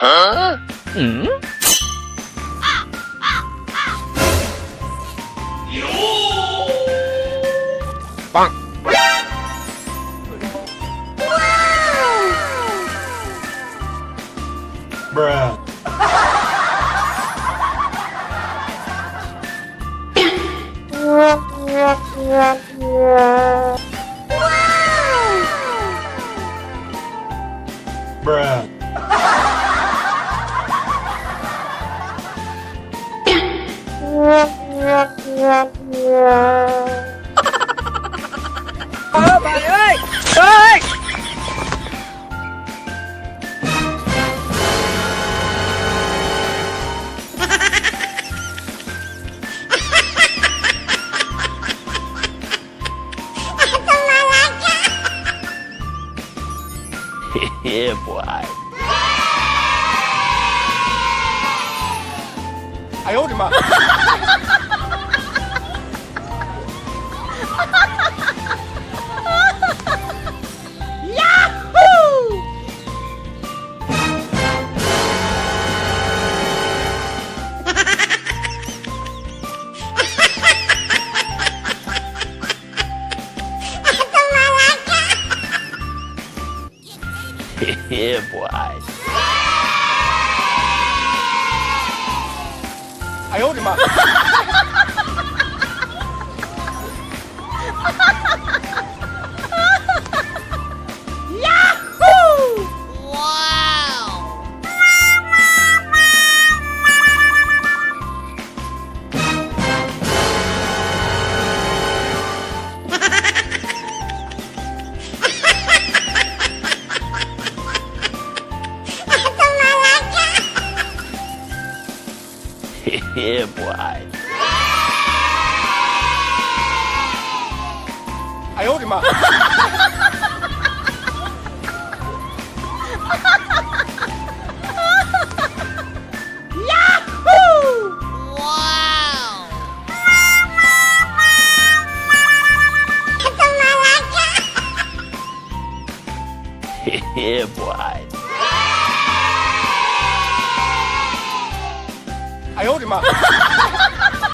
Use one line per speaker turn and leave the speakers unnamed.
嗯？棒
！Bruh. Bruh.
Bạn ơi! Ơi! Yeah, boy.
哎呦我的妈
！Yeah, boy.
哎呦我的妈
！Yeah, boy.
哎呦我的妈
！Yeah, boy.
哎呦我的妈